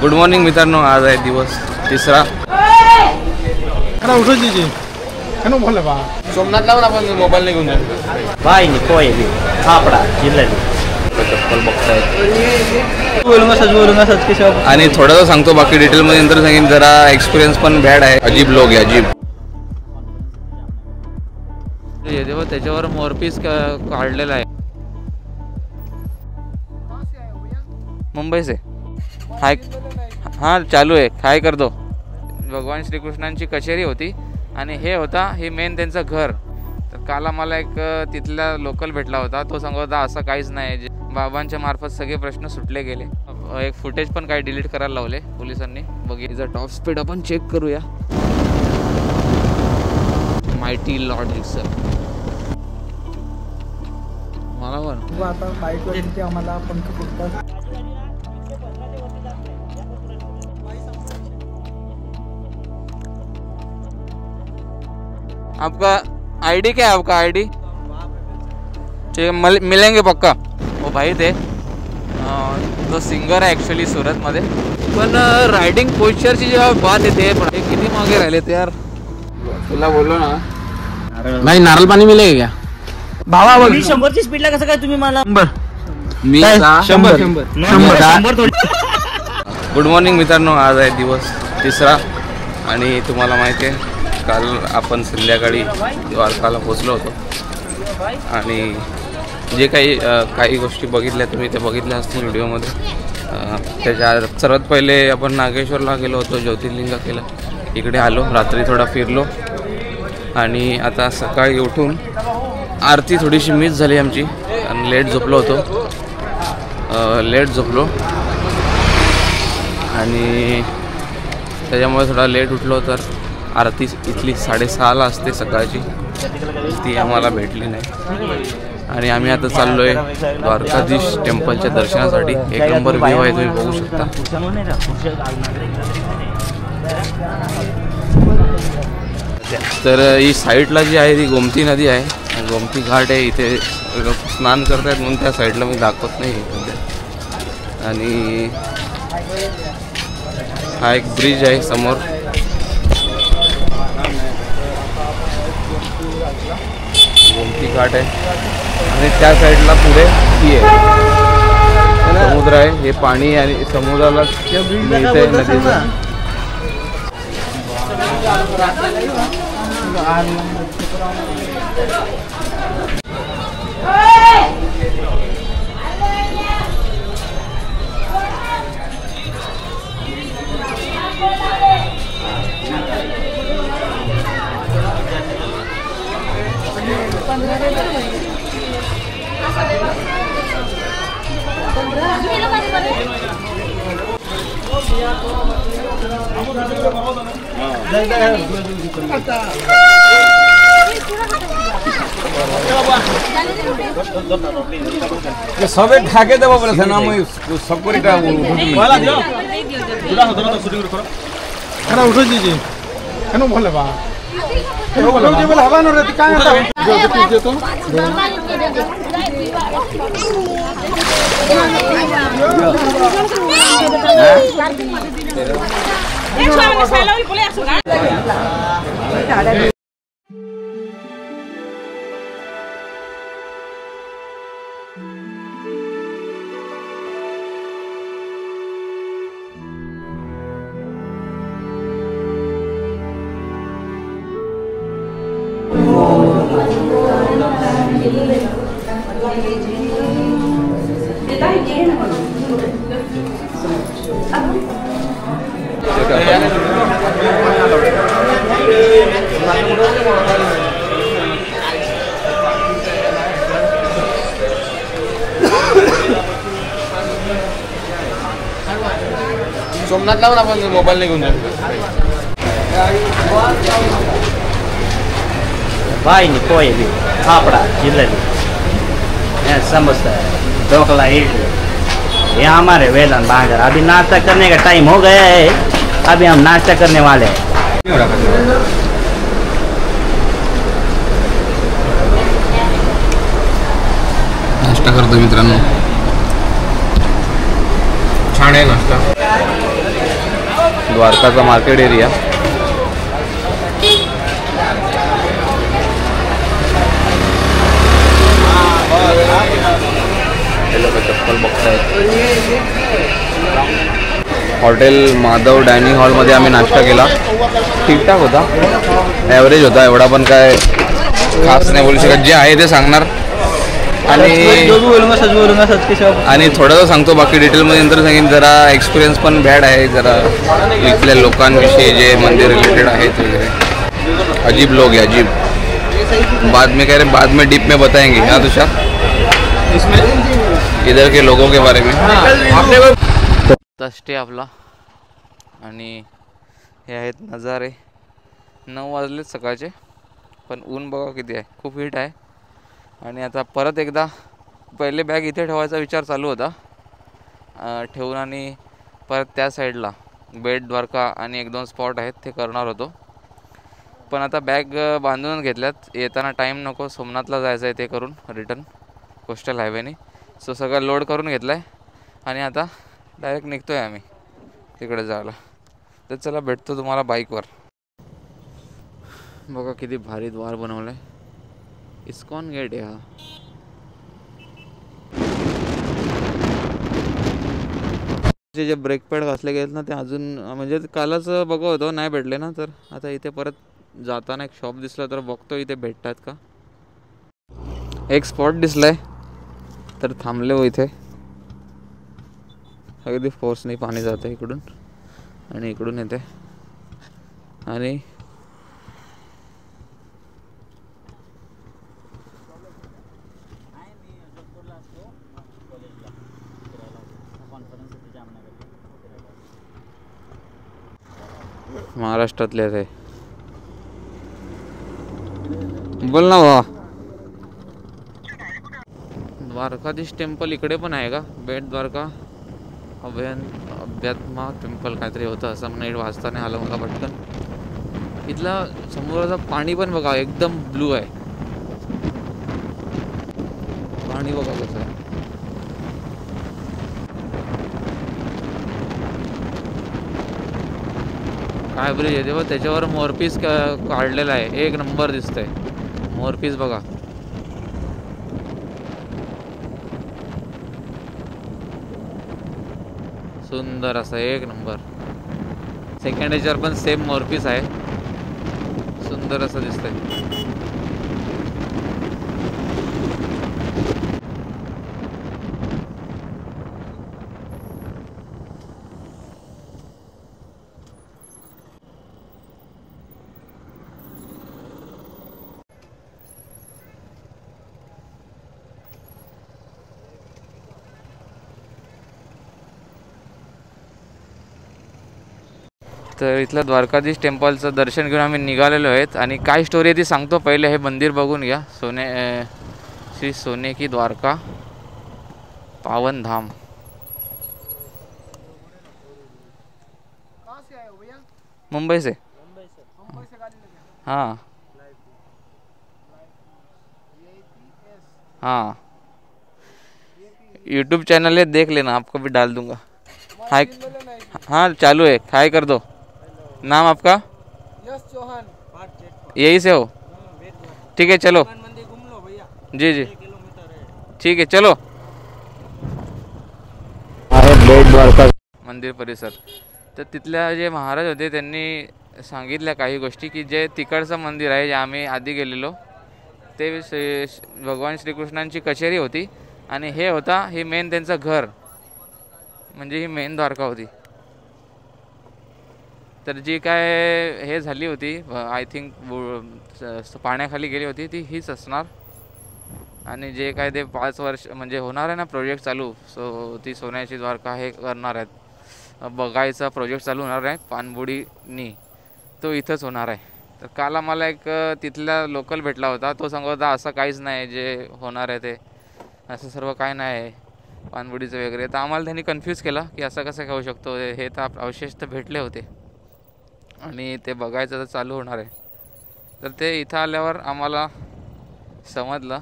Good morning मित्रांनो, आज आहे दिवस तिसरा. सोमनाथ लावून आपण मोबाईल नाही घेऊन जाऊ. भाई नहीं कोई भी फापड़ा जिल्ले चप्पल बघतायत. बोलूंगा सच के सब. आणि थोडंसं सांगतो, बाकी डिटेल मध्ये नंतर सांगेन. जरा एक्सपिरियन्स पण बॅड आहे. अजीब लोक आहे, अजीब. तेव्हा त्याच्यावर मोरपीस काढलेला आहे. मुंबई से हाय. हां चालू आहे. काय करतो. भगवान श्रीकृष्णांची कचेरी होती आणि हे होता, हे मेन त्यांचं घर. तर काल आम्हाला एक तिथला लोकल भेटला होता. तो सांगत होता असं काहीच नाही, बाबांच्या मार्फत सगळे प्रश्न सुटले गेले. एक फुटेज पण काही डिलीट करायला लावले पोलिसांनी. बघितलं टॉप स्पीड आपण चेक करूया. मायटी लॉर्ड रिक्सर मला पण आता बाईकवरती आम्हाला पंख फुटतात. आपका आईडी क्या है? आपका आईडी ठीक है, मिलेंगे पक्का. वो भाई थे, तो सिंगर आहे ॲक्च्युली सुरतमध्ये. पण रायडिंग पोस्चरची जेव्हा बात येते, पण किती मागे राहिले ते यार. तुला बोललो ना, नाही नारळ पाणी मिळेल का भावा? मी 100ची स्पीडला कसं काय तुम्ही मला? मी 100. गुड मॉर्निंग मित्रांनो, आज आहे दिवस तिसरा. आणि तुम्हाला माहिती आहे, काल आपण संध्याकाळी द्वारकाला पोचलो होतो. आणि जे काही गोष्टी बघितल्या तुम्ही, ते बघितल्या असतील व्हिडिओमध्ये. त्याच्या सर्वात पहिले आपण नागेश्वरला गेलो होतो, ज्योतिर्लिंग केलं. इकडे आलो, रात्री थोडा फिरलो. आणि आता सकाळी उठून आरती थोडीशी मिस झाली आमची, आणि लेट झोपलो होतो. लेट झोपलो आणि त्याच्यामुळे थोडा लेट उठलो. तर आरती इथली 6:30ला असते सकाळची, ती आम्हाला भेटली नाही. आणि आम्ही आता चाललो आहे द्वारकाधीश टेम्पलच्या दर्शनासाठी. एक नंबर व्ह्यू आहे, तुम्ही बघू शकता. तर ही साईडला जी आहे ती गोमती नदी आहे, गोमती घाट आहे. इथे स्नान करतायत म्हणून त्या साईडला मी दाखवत नाही सध्या. आणि हा एक ब्रिज आहे समोर. गोमती घाट आहे आणि त्या साईडला पुढे ही आहे, समुद्र आहे. हे पाणी आणि समुद्राला मिळते नदीचं. सबे ढाके देव बोले ना, मुई सबकोटा वाला दियो पूरा होतो तो शूटिंग करो. खाना उठो जी खानो भले बा हो बोले जे बोले हवा न रहती काय आता जो पीछे तो सोमनाथ लावून आपण मोबाईल नाही घेऊन जाऊ. भाई नहीं कोई भी फापड़ा जिल्ले समोसा ढोकला इडली, ये हमारे वेलन बांगर. अभी नाश्ता करने का टाइम हो गया है, अभी हम नाश्ता करने वाले हैं. नाश्ता करतो मित्रांनो, छान आहे नाश्ता. द्वारकाचा मार्केट एरिया. हे लोक चप्पल बघतायत. हॉटेल माधव डायनिंग हॉलमध्ये आम्ही नाश्ता केला. ठीकठाक होता, ॲव्हरेज होता, एवढा पण काय खास नाही बोलू शकत. जे आहे ते सांगणार आणि थोडंसं सांगतो, बाकी डिटेलमध्ये नंतर सांगेन. जरा एक्सपिरियन्स पण बॅड आहे जरा इथल्या लोकांविषयी जे मंदिर रिलेटेड आहेत वगैरे. अजीब लोग हैं, अजीब. बाद में कह रहे बाद में डीप में बताएंगे. हाँ तुषार, इसमें इधर के लोगों के बारे में. स्टे आपला आणि हे आहेत नजारे. 9 वाजलेत सकाळचे, पण ऊन बघा किती आहे, खूप हीट आहे. आणि आता परत एकदा पहिले बॅग इथे ठेवायचा विचार चालू होता, ठेवून आणि परत त्या साईडला बेट द्वारका आणि 1-2 स्पॉट आहेत ते करणार होतो. पण आता बॅग बांधूनच घेतल्यात, येताना टाईम नको, सोमनाथला जायचं आहे ते करून रिटर्न कोस्टल हायवेने. सो सगळं लोड करून घेतलं आहे आणि आता डायरेक्ट निघतो आहे आम्ही तिकडे जायला. तर चला भेटतो तुम्हाला बाईकवर. बघा किती भारी द्वार बनवलं आहे. इस्कॉन गेट आहे हा. जे ब्रेक पॅड घासले गेलेत ना ते अजून म्हणजे कालच बघा होतो, नाही भेटले ना. तर आता इथे परत जाताना एक शॉप दिसला तर बघतो इथे भेटतात का. एक स्पॉट दिसलाय तर थांबले हो इथे. अगदी फोर्सने पाणी जातं इकडून आणि इकडून येते आणि महाराष्ट्रातले आहे. बोल ना भावा. द्वारकाधीश टेम्पल इकडे पण आहे का? बेट द्वारका अभ्यात्मा टेम्पल काहीतरी होतं असं म्हणून वाचता नाही आलं मला पटकन. इथला समुद्राचं पाणी पण बघा एकदम ब्लू आहे. पाणी बघा कसं आहे. काय ब्रिज आहे तेव्हा, त्याच्यावर मोरपीस काढलेला आहे. एक नंबर दिसतंय मोरपीस बघा. सुंदर असं एक नंबर. सेकंड याच्यावर पण सेम मोरपीस आहे, सुंदर असं दिसतंय. तर इथलं द्वारकाधीश टेम्पलचं दर्शन घेऊन आम्ही निघालेलो आहेत. आणि काय स्टोरी आहे ती सांगतो. पहिले हे मंदिर बघून घ्या. श्री सोने की द्वारका पावन धाम. मुंबई से. हाँ हाँ, यूट्यूब चैनल है, देख लेना, आपको भी डाल दूंगा. हाय, हाँ चालू है, हाय कर दो. नाम आपका? यश चौहान. यही से हो? ठीक है चलो. जी जी ठीक है चलो. बेट द्वारका मंदिर परिसर. तर तिथल्या जे महाराज होते त्यांनी सांगितल्या काही गोष्टी की जे तिकडचं मंदिर आहे जे आम्ही आधी गेलेलो ते भगवान श्रीकृष्णांची कचेरी होती आणि हे होता हे मेन त्यांचं घर, म्हणजे ही मेन द्वारका होती. तर जी काय हे झाली होती आय थिंक पाण्याखाली गेली होती ती हीच असणार. आणि जे काय ते 5 वर्ष म्हणजे होणार आहे ना प्रोजेक्ट चालू, सो ती सोन्याची द्वारका हे करणार आहेत, बघायचा प्रोजेक्ट चालू होणार आहे पाणबुडीनी, तो इथंच होणार आहे. तर काल आम्हाला एक तिथला लोकल भेटला होता, तो सांगत होता असं काहीच नाही जे होणार आहे ते असं सर्व काय नाही आहे पाणबुडीचं वगैरे. तर आम्हाला त्यांनी कन्फ्यूज केला की असं कसं होऊ शकतो. हे तर अवशेष तर भेटले होते आणि ते बघायचं तर चालू होणार आहे. तर ते इथं आल्यावर आम्हाला समजलं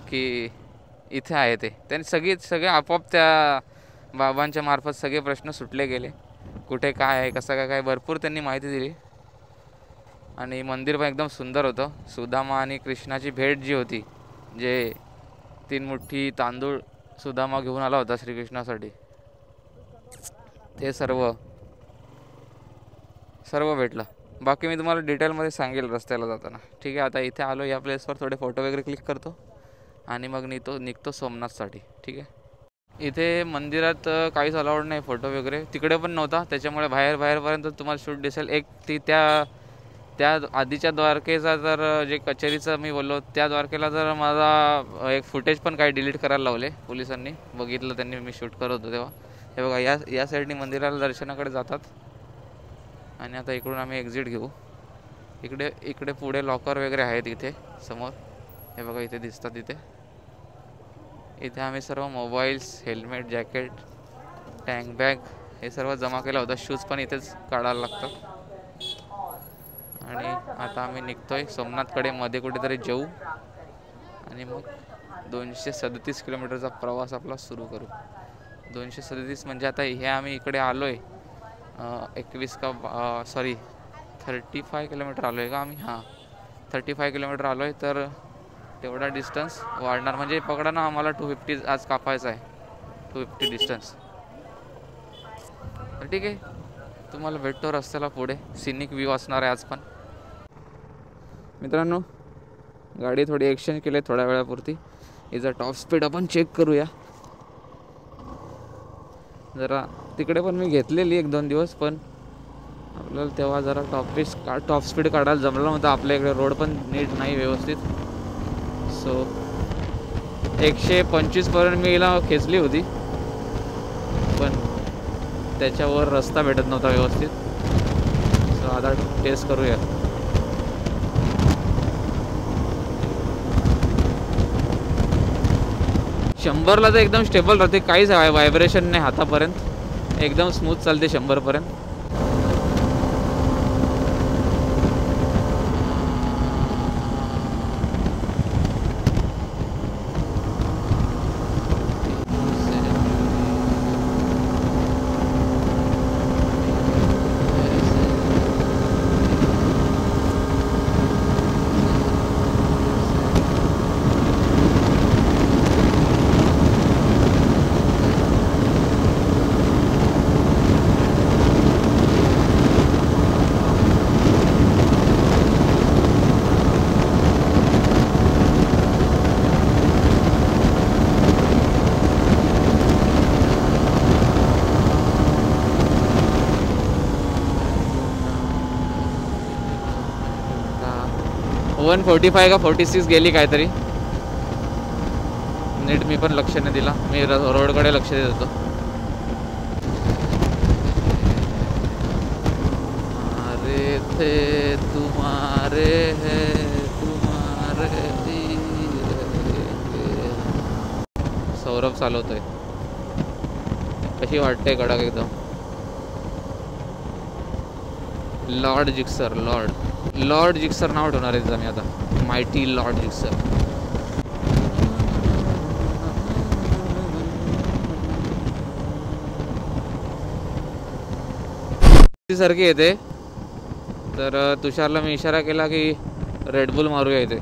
की इथे आहे ते. त्यांनी सगळे आपोआप त्या बाबांच्या मार्फत सगळे प्रश्न सुटले गेले. कुठे काय आहे, कसं काय काय भरपूर त्यांनी माहिती दिली. आणि मंदिर पण एकदम सुंदर होतं. सुदामा आणि कृष्णाची भेट जी होती, जे 3 मुठ्ठी तांदूळ सुदामा घेऊन आला होता श्रीकृष्णासाठी, ते सर्व भेटलं. बाकी मी तुम्हाला डिटेलमध्ये सांगेल रस्त्याला जाताना. ठीक आहे, आता इथे आलो या प्लेसवर थोडे फोटो वगैरे क्लिक करतो आणि मग निघतो सोमनाथसाठी. ठीक आहे. इथे मंदिरात काहीच अलाउड नाही फोटो वगैरे, तिकडे पण नव्हता, त्याच्यामुळे बाहेरपर्यंत तुम्हाला शूट दिसेल. एक ती त्या आधीच्या द्वारकेचा जर जे कचेरीचं मी बोललो त्या द्वारकेला जर माझा एक फुटेज पण काही डिलीट करायला लावले पोलिसांनी, बघितलं त्यांनी, मी शूट करत होतो तेव्हा. हे बघा, या साईडनी मंदिराला दर्शनाकडे जातात आणि आता इकडून आम्ही एक्झिट घेऊ. इकडे पुढे लॉकर वगैरे आहेत इथे समोर, हे बघा इथे दिसतात. इथे आम्ही सर्व mobiles, helmet, jacket, tank bag हे सर्व जमा केलं होतं. शूज पण इथेच काढायला लागतात. आणि आता आम्ही निघतोय सोमनाथकडे, मध्ये कुठेतरी जेऊ आणि मग 237 किलोमीटरचा प्रवास आपला सुरू करू. 237 म्हणजे आता हे आम्ही इकडे आलो आहे 35 किलोमीटर आलो आहे का आम्ही. हां, 35 किलोमीटर आलो आहे. तर तेवढा डिस्टन्स वाढणार, म्हणजे पकडा ना आम्हाला 250 आज कापायचा आहे, 250 डिस्टन्स. तर ठीक आहे, तुम्हाला भेटतो रस्त्याला पुढे. सिनिक व्ह्यू असणार आहे आज पण. मित्रांनो, गाडी थोडी एक्सचेंज केली आहे थोड्या वेळापुरती. हिचा टॉप स्पीड आपण चेक करूया जरा. तिकडे पण मी घेतलेली 1-2 दिवस, पण आपल्याला तेव्हा जरा टॉप स्पीड काढायला जमलं नव्हतं. आपल्या इकडे रोड पण नीट नाही व्यवस्थित. सो 125 पर्यंत मी हिला खेचली होती, पण त्याच्यावर रस्ता भेटत नव्हता व्यवस्थित. सो आता टेस्ट करूया. शंभरला तर एकदम स्टेबल राहते, काहीच व्हायब्रेशन नाही हातापर्यंत, एकदम स्मूथ चालते 100 पर्यंत. वन 45 का 46 गेली काहीतरी. नीट मी पण लक्ष नाही दिला, मी रोडकडे लक्ष देत होतो. अरे थे तुम्हारे है तुम्हारे. सौरभ चालवतोय. कशी वाटते कडक एकदम. लॉर्ड जिक्सर नाव ठेवणार आहे मी आता, मायटी लॉर्ड जिक्सर. सारखी येते. तर तुषारला मी इशारा केला की रेडबुल मारूया इथे.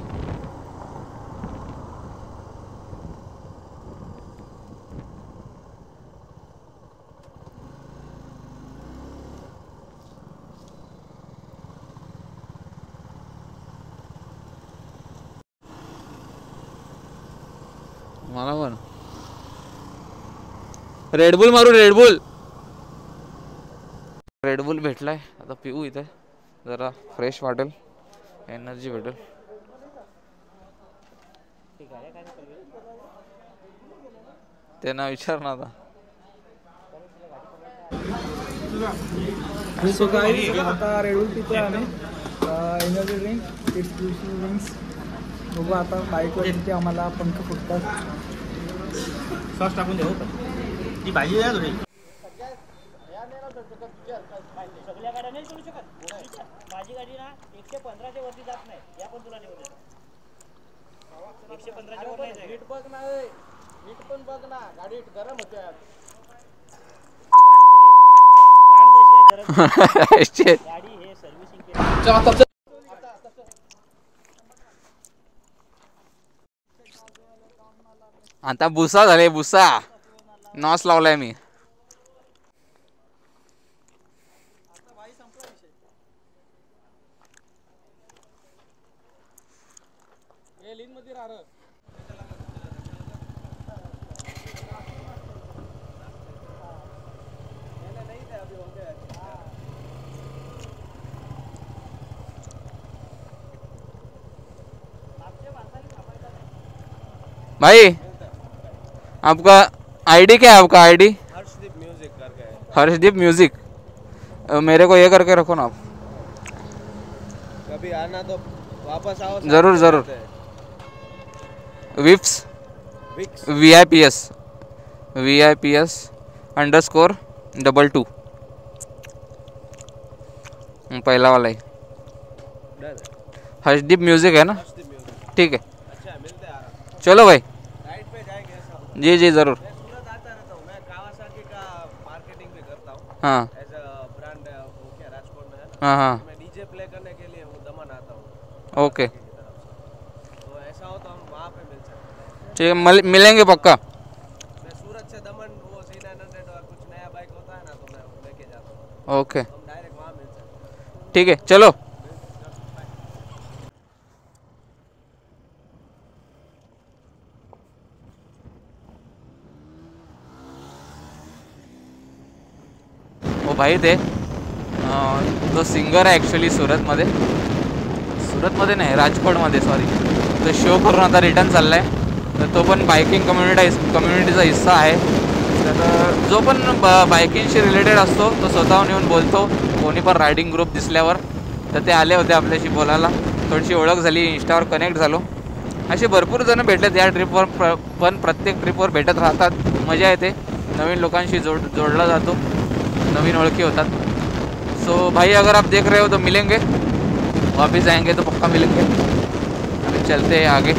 मला पण रेडबुल मारू. रेडबुल भेटलाय, आता पिऊ इथे, जरा फ्रेश वाटेल, एनर्जी भेटेल. त्यांना विचार ना आता. सो गाईज, आता रेडबुल पितोय आम्ही, एनर्जी ड्रिंक, ड्रिंक्स. बघू आता बाईकवर तिथे आम्हाला पंख फुटतात. सॉस टाकून देऊ का ती भाजी द्या थोडी. सगळ्या गाड्या नाही करू शकत. माझी गाडी ना 115च्या वरती जात नाही. या पण तुला निवड 115च्या वर नाही. नीट बघ ना, नीट पण बघ ना, गाडी गरम होते. गाडी गरज नाही. Shit. गाडी हे सर्व्हिसिंग आता भुसा झाले भुसा नॉस लावलाय मी. भाई आपका आईडी क्या है? आपका आईडी हर्षदीप म्यूजिक करके है। हर्षदीप म्यूजिक। मेरे को ये करके रखो ना आप। कभी आना तो वापस आओ। जरूर जरूर। विप्स विक्स VIPS _22 पहला वाला ही हर्षदीप म्यूजिक है ना? हर्षदीप म्यूजिक। ठीक है अच्छा मिलते हैं आराम। चलो भाई। राइड पे जाएंगे ऐसा। जी जी जरूर। मैं सूरत आता रहता हूँ। मैं कावासाकी का मार्केटिंग भी करता हूँ। हाँ एज अ ब्रांड वो क्या राजकोट में है ना। हाँ हाँ मैं डीजे प्ले करने के लिए वो दमन आता हूँ ओके की तरफ से। तो ऐसा हो तो हम वहाँ पे मिल सकते हैं। ठीक है मिलेंगे पक्का। मैं सूरत से दमन वो C900 और कुछ नया बाइक होता है ना तो मैं लेके जाता हूँ। ओके हम डायरेक्ट वहाँ मिल सकते हैं। ठीक है चलो। वो भाई थे तो सिंगर आहे ॲक्च्युली सुरतमध्ये नाही राजकोटमध्ये सॉरी. तो शो करून आता रिटर्न चालला आहे. तर तो पण बायकिंग कम्युनिटीचा हिस्सा आहे. तर जो पण बायकिंगशी रिलेटेड असतो तो स्वतःहून येऊन बोलतो कोणी पण रायडिंग ग्रुप दिसल्यावर. तर ते आले होते आपल्याशी बोलायला. थोडीशी ओळख झाली. इंस्टावर कनेक्ट झालो. असे भरपूर जण भेटलेत या ट्रिपवर. पण प्रत्येक ट्रिपवर भेटत राहतात. मजा येते. नवीन लोकांशी जोडला जातो. नवीन ओळखी होतात. सो भाई अगर आप देख रहे हो तो मिलेंगे. वापस आएंगे तो पक्का मिलेंगे. अभी चलते हैं आगे.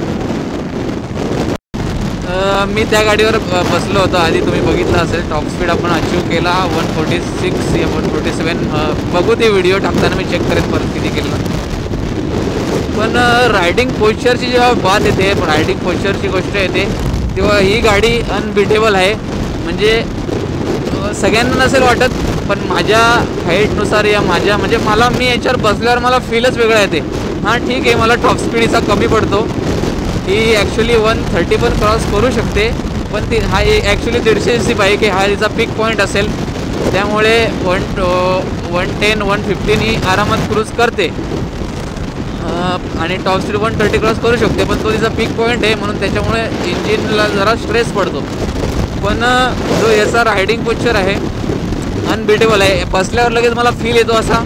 मी त्या गाडीवर बसलो होतो आधी. तुम्ही बघितलं असेल. टॉप स्पीड आपण अचीव केला 146 या 147. बघू ते व्हिडिओ टाकताना मी चेक करेन परत किती केलं. पण रायडिंग पोश्चरची जेव्हा बात येते रायडिंग पोश्चरची गोष्ट येते तेव्हा ही गाडी अनबिटेबल आहे. म्हणजे सगळ्यांना नसेल वाटत पण माझ्या हाईटनुसार या माझ्या म्हणजे मी याच्यावर बसल्यावर मला फीलच वेगळा येते. हां ठीक आहे मला टॉप स्पीड हिचा कमी पडतो. ही ॲक्च्युली 130 पण क्रॉस करू शकते. पण ती हा ॲक्च्युली 150cc बाईक आहे. हा तिचा पीक पॉईंट असेल त्यामुळे 110-115 ही आरामात क्रूज करते. आणि टॉप स्पीड 130 क्रॉस करू शकते. पण तो तिचा पीक पॉईंट आहे म्हणून त्याच्यामुळे इंजिनला जरा स्ट्रेस पडतो. पण जो याचा रायडिंग पोश्चर आहे अनबिटेबल आहे. बसल्यावर लगेच मला फील येतो असा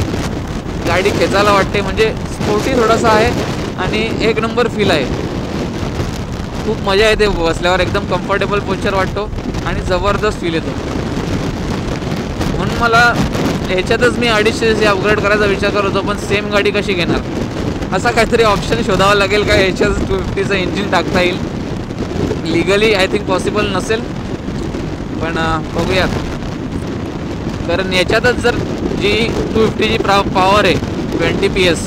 गाडी खेचायला वाटते. म्हणजे स्पोर्टी थोडासा आहे आणि एक नंबर फील आहे. खूप मजा येते बसल्यावर. एकदम कम्फर्टेबल पोश्चर वाटतो आणि जबरदस्त फील येतो. म्हणून मला ह्याच्यातच मी 250cc अपग्रेड करायचा विचार करत होतो. पण सेम गाडी कशी घेणार असा काहीतरी ऑप्शन शोधावा लागेल का ह्याच्यात 250चं इंजिन टाकता येईल. लिगली आय थिंक पॉसिबल नसेल पण बघूयात. कारण याच्यातच जर जी 250ची पॉवर आहे 20 PS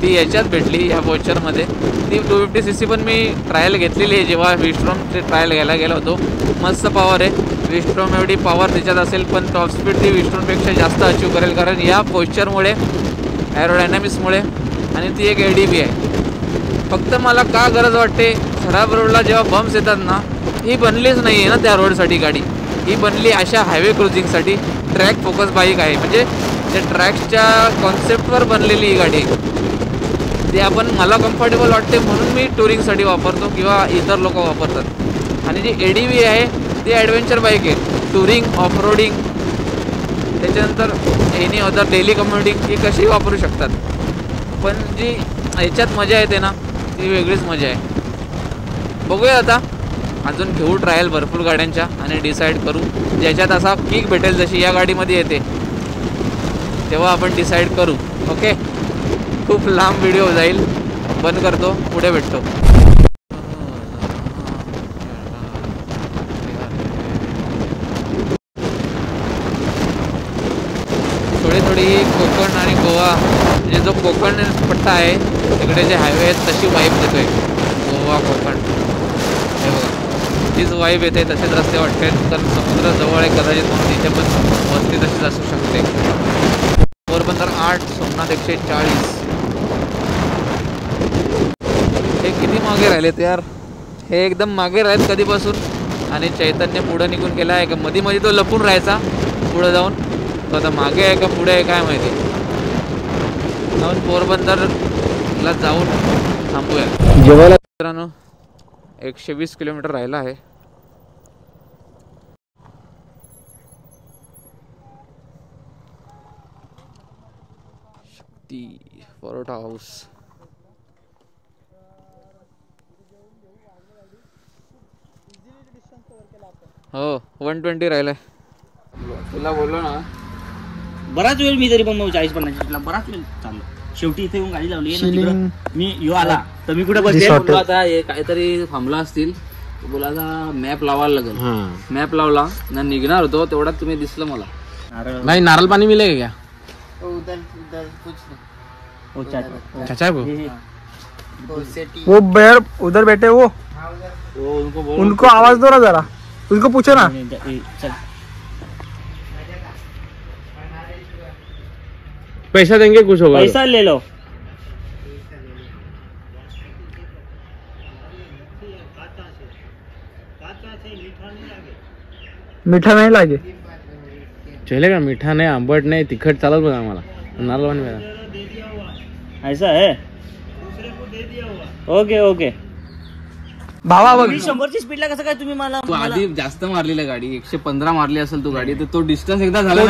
ती याच्यात भेटली या पोश्चरमध्ये. ती 250cc पण मी ट्रायल घेतलेली आहे जेव्हा विस्ट्रॉमचे ट्रायल घ्यायला गेलो होतो. मस्त पॉवर आहे. विस्ट्रॉम एवढी पॉवर त्याच्यात असेल पण टॉप स्पीड ती विस्ट्रॉमपेक्षा जास्त अचीव करेल. कारण या पोश्चरमुळे ॲरोडायनॅमिक्समुळे आणि ती एक ADB आहे. फक्त मला का गरज वाटते खराब रोडला जेव्हा बम्प्स येतात ना ही बनलीच नाही आहे ना त्या रोडसाठी गाडी. ही बनली अशा हायवे क्रुझिंगसाठी. ट्रॅक फोकस बाईक आहे म्हणजे त्या ट्रॅक्सच्या कॉन्सेप्टवर बनलेली ही गाडी. ती मला कम्फर्टेबल वाटते म्हणून मी टुरिंगसाठी वापरतो किंवा इतर लोक वापरतात. आणि जी ADB आहे ती ॲडव्हेंचर बाईक आहे. टुरिंग ऑफरोडिंग त्याच्यानंतर एनी अदर डेली कम्युटिंग ही कशीही वापरू शकतात. पण जी ह्याच्यात मजा येते ना ती वेगळीच मजा आहे. बघूया आता अजून घेऊ ट्रायल भरपूर गाड्यांच्या आणि डिसाईड करू. ज्याच्यात असा किक भेटेल जशी या गाडीमध्ये येते तेव्हा आपण डिसाईड करू. ओके. खूप लांब व्हिडिओ जाईल. बंद करतो. पुढे भेटतो. कोकण आणि गोवा म्हणजे जो कोकण पट्टा आहे तिकडे जे हायवे आहेत तशी वाईब देतोय गोवा कोकण. हे बघा तीच वाईब येते, तसेच रस्ते वाटते, कारण समुद्र जवळ आहे कदाचित म्हणून इथे पण वस्ती तशीच असू शकते. पोरबंदर 8, सोमनाथ 140. हे किती मागे राहिलेत यार, हे एकदम मागे राहिलेत कधीपासून. आणि चैतन्य पुढं निघून गेला आहे का, मध्ये मध्ये तो लपून राहायचा पुढं जाऊन, तो आता मागे आहे का पुढे आहे काय माहिती. जाऊन पोरबंदरला जाऊन थांबूया जेवायला. मित्रांनो 120 किलोमीटर राहिला आहे. शक्ती परोठा हाऊस. हो 120 राहिलाय. तुला बोललो ना बराच वेळ मी तरी पण 40-50 बराच वेळ चाललो. शेवटी इथे येऊन गाडी लावली मी यो आला तर मी कुठे बसले. आता काहीतरी थांबला असतील, बोला आता मॅप लावायला लागेल. मॅप लावला ना निघणार होतो तेवढ्यात तुम्ही दिसलं मला. नाही नारळ पाणी मिलेगा क्या? वो बैर उधर बैठे वो उनको आवाज दो ना जरा, उनको पूछो ना. पैसा देंगे कुछ होगा. पैसा ले लो. मीठा नहीं लागे. चलेगा. मीठा नाही, आंबट नाही, तिखट चालत बघा आम्हाला. नारळ पाणी मिळालं. ऐसा है. Okay okay. भावा बघ 100ची स्पीडला कसं काय तुम्ही मला. तू आधी जास्त मारलेला गाडी, 115 मारली असेल तू गाडी, तर तो डिस्टन्स एकदा झाला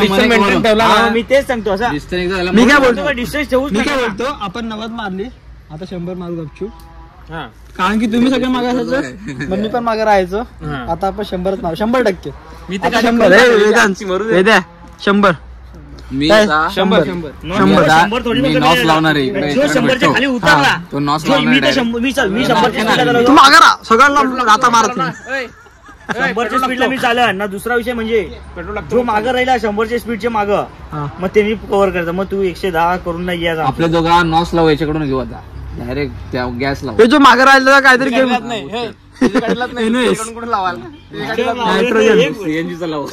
मी तेच सांगतो असं. डिस्टन्स एकदा झाला. मी काय बोलतो डिस्टन्स ठेवूच मी काय बोलतो आपण 90 मारली, आता 100 मारू गपचूप. कारण की तुम्ही सगळे मागे असायचं, मग मी पण मागे राहायचो. आता आपण 100च मारू 100%. मी आता 100 100 मी काय? आता 100 100 थोडी मी नॉस लावणार आहे इकडे. जो 100च्या खाली उतरला तो नॉस जो मी लावणार तर आहे. 100 मी 100च्या स्पीडला तू मागे राहा, सगळ्यांना आता मारत नाही. 100च्या स्पीडला मी चालू ना. दुसरा विषय म्हणजे जो मागं राहिला 100च्या स्पीडच्या मागं, मग ते मी कव्हर करतो. मग तू 110 करून नाही यायचा. आपल्या दोघा नॉस लावू, याच्याकडून घेऊ आता डायरेक्ट त्या गॅस लावू. हे जो मागे राहिलेला काहीतरी गेम सीएनजीचा लावू.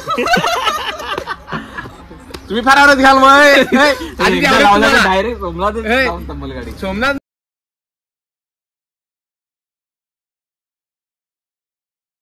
तुम्ही फार आवडत घ्याल मग. डायरेक्ट सोमनाथ गाडी. सोमनाथ